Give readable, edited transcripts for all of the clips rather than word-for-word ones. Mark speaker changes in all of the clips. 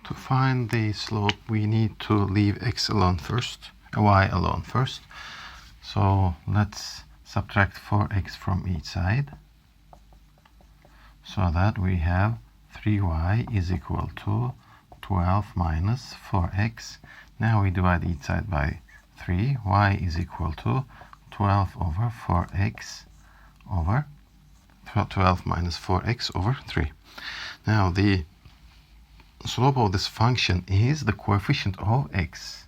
Speaker 1: To find the slope, we need to leave x alone first, y alone first. So let's subtract 4x from each side, so that we have 3y is equal to 12 minus 4x. Now we divide each side by 3. Y is equal to 12 over 4x over 12 minus 4x over 3. Now the slope of this function is the coefficient of x,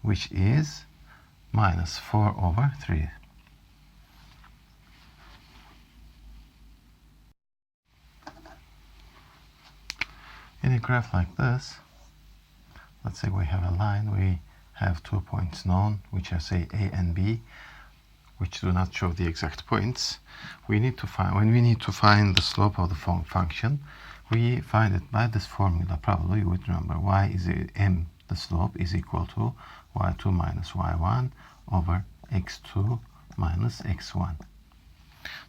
Speaker 1: which is minus 4 over 3. In a graph like this, let's say we have a line, we have 2 points known, which are, say, A and B, which do not show the exact points. We need to find, when we need to find the slope of the function, we find it by this formula. Probably you would remember y is m, the slope, is equal to y2 minus y1 over x2 minus x1.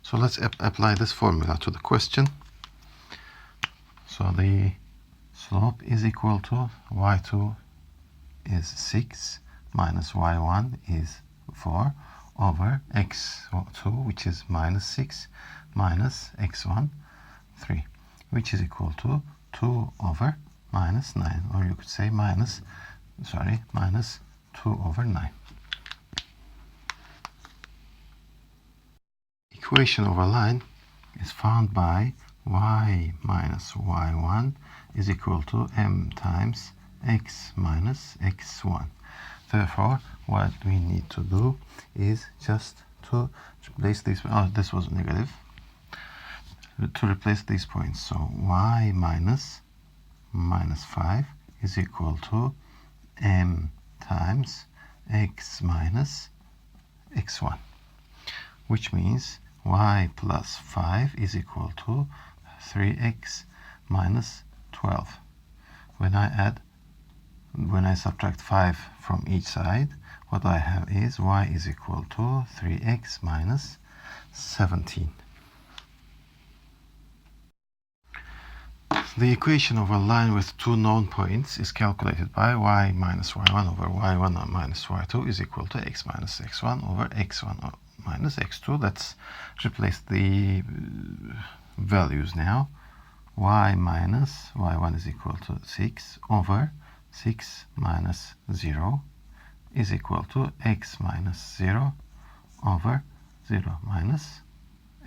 Speaker 1: So let's apply this formula to the question. So the slope is equal to y2 is 6 minus y1 is 4 over x2, which is minus 6, minus x1, 3, which is equal to 2 over minus 9, or you could say minus 2 over 9. Equation of a line is found by y minus y1 is equal to m times x minus x1. Therefore, what we need to do is just to replace these. Oh, this was negative. To replace these points, so y minus 5 is equal to m times x minus x1, which means y plus 5 is equal to 3x minus 12. When I subtract 5 from each side, what I have is y is equal to 3x minus 17. The equation of a line with two known points is calculated by y minus y1 over y1 minus y2 is equal to x minus x1 over x1 minus x2. Let's replace the values now. Y minus y1 is equal to 6 over 6 minus 0 is equal to x minus 0 over 0 minus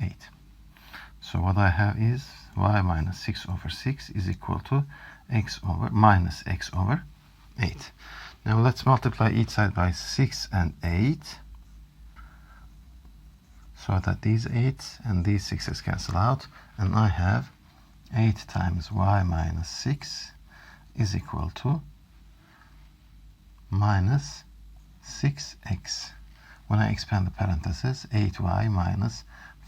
Speaker 1: 8. So what I have is y minus 6 over 6 is equal to x over minus x over 8. Now let's multiply each side by 6 and 8, so that these 8s and these 6s cancel out, and I have 8 times y minus 6 is equal to minus 6x. When I expand the parentheses, 8y minus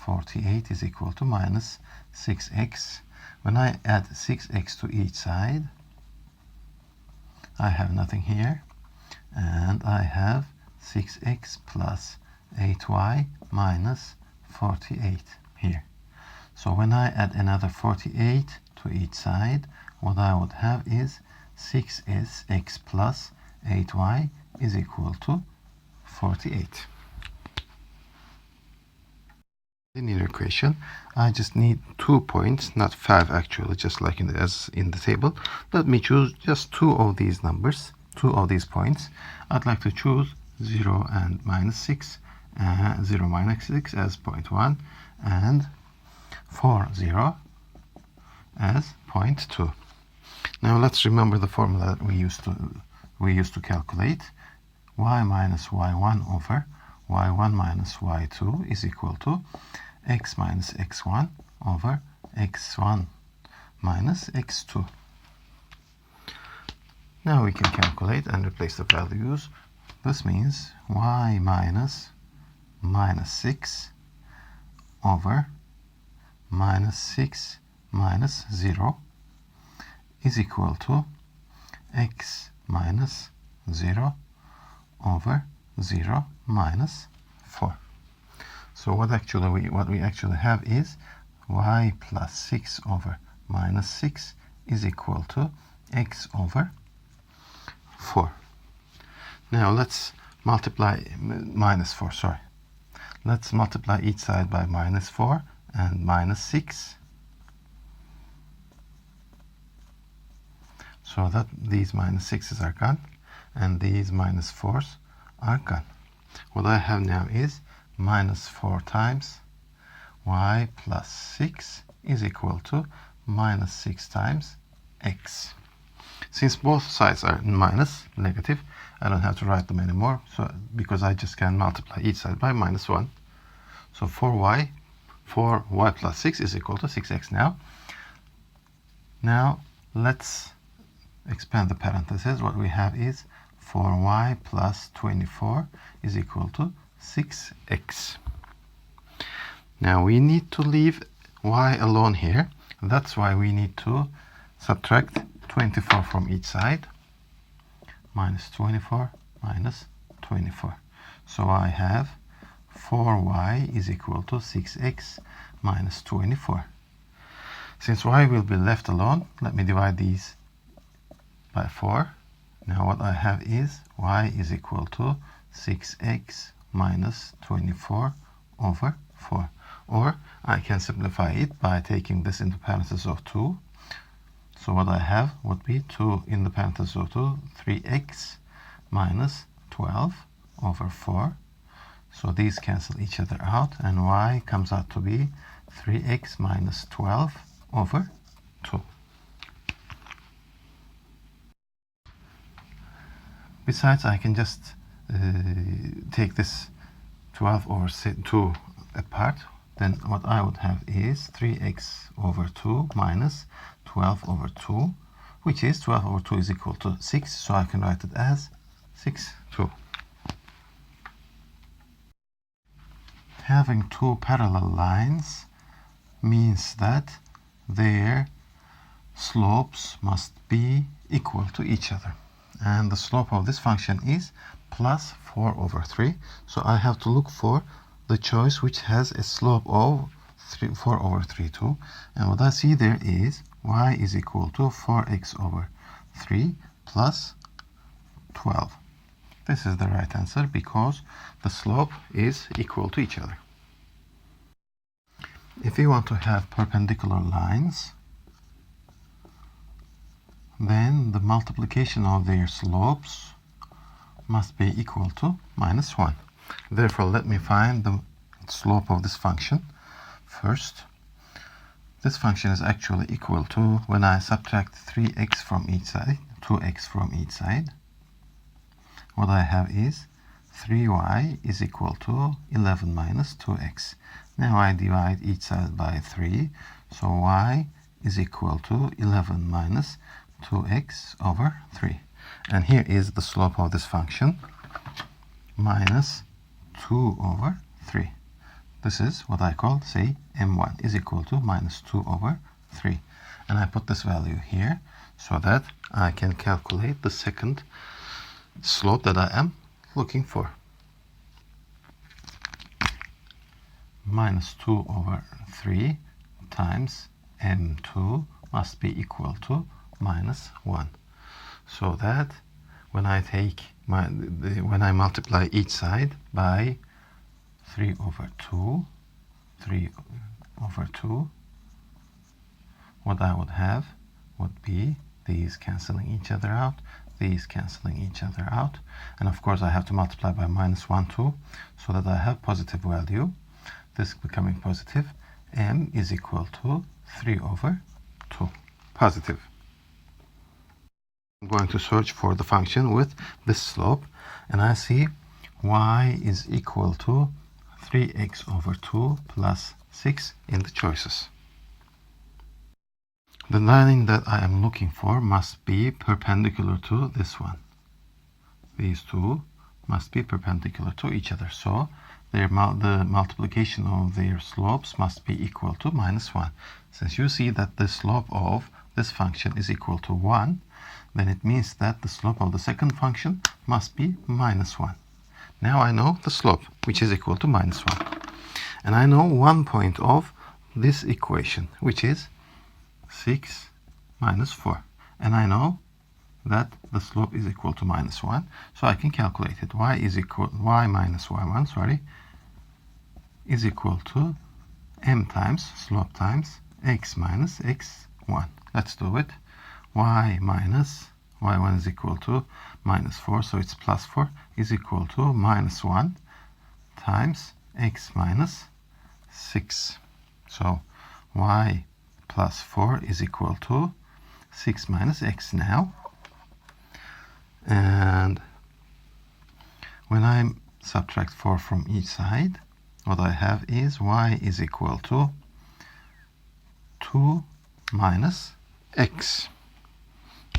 Speaker 1: 48 is equal to minus 6x. When I add 6x to each side, I have nothing here, and I have 6x plus 8y minus 48 here. So when I add another 48 to each side, what I would have is 6x plus 8y is equal to 48. Linear equation, I just need 2 points, not 5 actually, just like as in the table. Let me choose just 2 of these numbers, 2 of these points. I'd like to choose 0 and minus 6, 0 minus 6 as point 1, and 4, 0 as point 2. Now let's remember the formula that we used to calculate. Y minus y1 over y1 minus y2 is equal to x minus x1 over x1 minus x2. Now we can calculate and replace the values. This means y minus 6 over minus 6 minus 0 is equal to x minus 0 over 0 minus 4. So what we actually have is y plus 6 over minus 6 is equal to x over 4. Now let's multiply minus 4, sorry. Let's multiply each side by minus 4 and minus 6. So that these minus 6's are gone and these minus 4's are gone. What I have now is minus 4 times y plus 6 is equal to minus 6 times x. Since both sides are minus, negative, I don't have to write them anymore, so because I just can multiply each side by minus 1. So 4y plus 6 is equal to 6x now. Now let's expand the parentheses. What we have is 4y plus 24 is equal to 6x. Now we need to leave y alone here. That's why we need to subtract 24 from each side. Minus 24 minus 24. So I have 4y is equal to 6x minus 24. Since y will be left alone, let me divide these by 4. Now what I have is y is equal to 6x minus 24 over 4. Or I can simplify it by taking this in the parentheses of 2. So what I have would be 2 in the parentheses of 2, 3x minus 12 over 4. So these cancel each other out, and y comes out to be 3x minus 12 over 2. Besides, I can just take this 12 over 2 apart. Then what I would have is 3x over 2 minus 12 over 2, which is 12 over 2 is equal to 6, so I can write it as 6, 2. Having two parallel lines means that their slopes must be equal to each other. And the slope of this function is plus 4 over 3. So I have to look for the choice which has a slope of 4 over 3 too. And what I see there is y is equal to 4x over 3 plus 12. This is the right answer because the slope is equal to each other. If you want to have perpendicular lines, then the multiplication of their slopes must be equal to minus 1. Therefore, let me find the slope of this function first. This function is actually equal to, when I subtract 3x from each side, 2x from each side, what I have is 3y is equal to 11 minus 2x. Now I divide each side by 3, so y is equal to 11 minus 2x over 3. And here is the slope of this function, minus 2 over 3. This is what I call, say, m1 is equal to minus 2 over 3. And I put this value here so that I can calculate the second slope that I am looking for. Minus 2 over 3 times m2 must be equal to minus 1. So that when I multiply each side by 3 over 2, what I would have would be these cancelling each other out, these cancelling each other out, and of course I have to multiply by minus 1 too, so that I have positive value. This becoming positive, m is equal to 3 over 2, positive. I'm going to search for the function with this slope, and I see y is equal to 3x over 2 plus 6 in the choices. The line that I am looking for must be perpendicular to this one. These two must be perpendicular to each other, so the multiplication of their slopes must be equal to minus 1. Since you see that the slope of this function is equal to 1, then it means that the slope of the second function must be minus 1. Now I know the slope, which is equal to minus 1. And I know one point of this equation, which is 6 minus 4. And I know that the slope is equal to -1, so I can calculate it. Y minus y1, sorry, is equal to m times slope times x minus x1. Let's do it. Y minus y1 is equal to -4, so it's +4, is equal to -1 times x minus 6. So y plus 4 is equal to 6 minus x now. And when I subtract 4 from each side, what I have is y is equal to 2 minus x.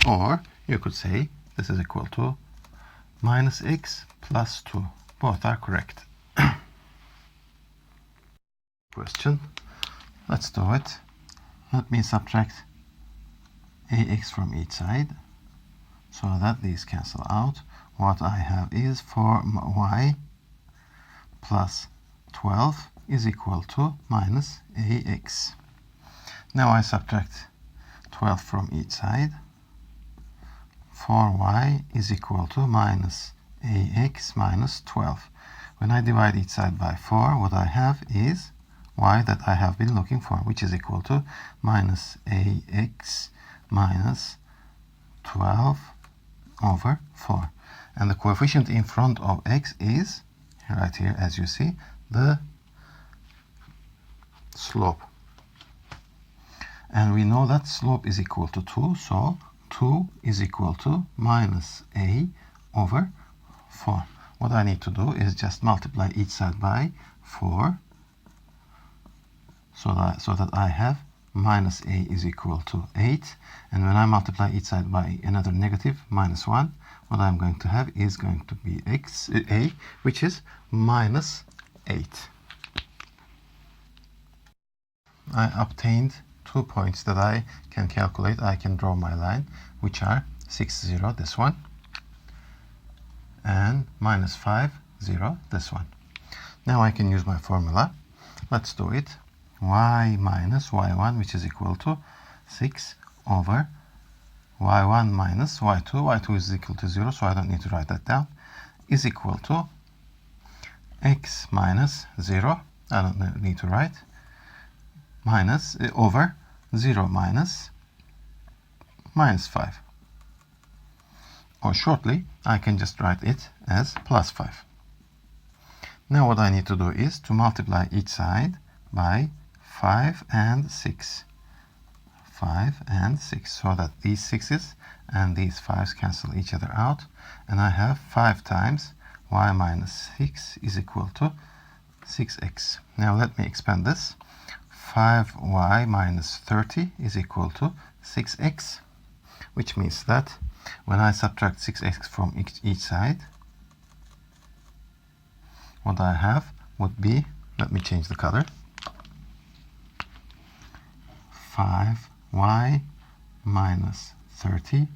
Speaker 1: Or you could say this is equal to minus x plus 2. Both are correct. Question. Let's do it. Let me subtract ax from each side so that these cancel out. What I have is 4y plus 12 is equal to minus ax. Now I subtract 12 from each side. 4y is equal to minus ax minus 12. When I divide each side by 4, what I have is y that I have been looking for, which is equal to minus ax minus 12 over 4. And the coefficient in front of x is, right here as you see, the slope. And we know that slope is equal to 2, so 2 is equal to minus a over 4. What I need to do is just multiply each side by 4, so that I have minus a is equal to 8. And when I multiply each side by another negative, minus 1, what I'm going to have is going to be a, which is minus 8. I obtained 2 points that I can calculate. I can draw my line, which are 6, 0, this one, and minus 5, 0, this one. Now I can use my formula. Let's do it. Y minus y1, which is equal to 6 over y1 minus y2. y2 is equal to 0, so I don't need to write that down, is equal to x minus 0. I don't need to write. Minus over 0 minus 5. Or shortly, I can just write it as plus 5. Now what I need to do is to multiply each side by 5 and 6. 5 and 6, so that these 6's and these 5's cancel each other out. And I have 5 times y minus 6 is equal to 6x. Now let me expand this. 5y minus 30 is equal to 6x, which means that when I subtract 6x from each side, what I have would be, let me change the color, 5y minus 30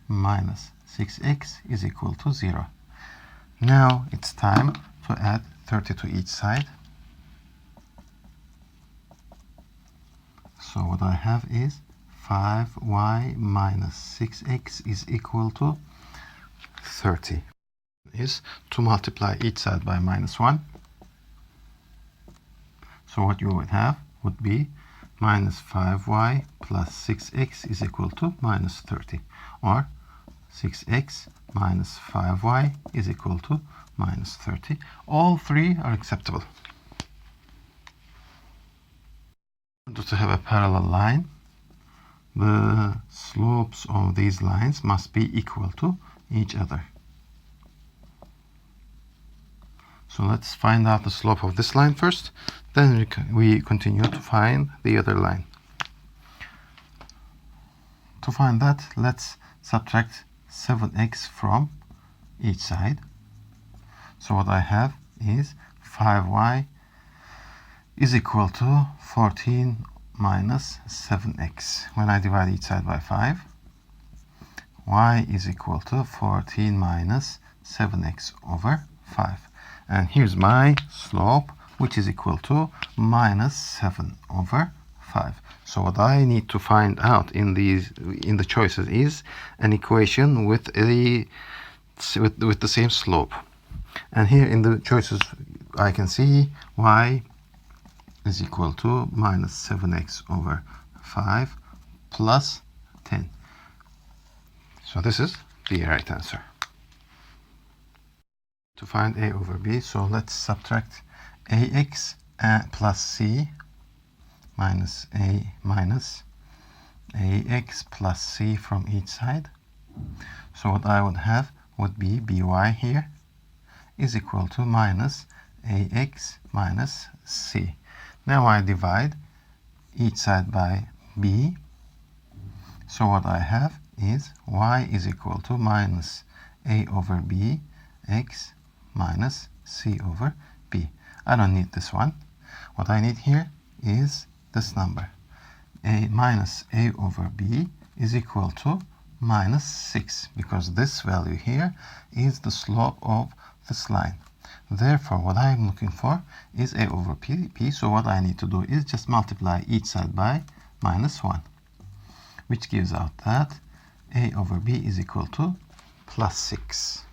Speaker 1: minus 6x is equal to 0. Now it's time to add 30 to each side. So what I have is 5y minus 6x is equal to 30. Is to multiply each side by minus 1. So what you would have would be minus 5y plus 6x is equal to minus 30. Or 6x minus 5y is equal to minus 30. All three are acceptable. To have a parallel line, the slopes of these lines must be equal to each other. So let's find out the slope of this line first, then we continue to find the other line. To find that, let's subtract 7x from each side. So what I have is 5y is equal to 14 minus 7x. When I divide each side by 5, y is equal to 14 minus 7x over 5. And here's my slope, which is equal to minus 7 over 5. So what I need to find out in the choices is an equation with the same slope. And here in the choices I can see y is equal to minus 7x over 5 plus 10. So this is the right answer. To find a over b, so let's subtract ax plus c minus a minus ax plus c from each side. So what I would have would be by here is equal to minus ax minus c. Now I divide each side by b. So what I have is y is equal to minus a over b x minus c over b. I don't need this one. What I need here is this number. A minus a over b is equal to minus 6, because this value here is the slope of this line. Therefore, what I'm looking for is a over p. So what I need to do is just multiply each side by minus 1, which gives out that a over b is equal to plus 6.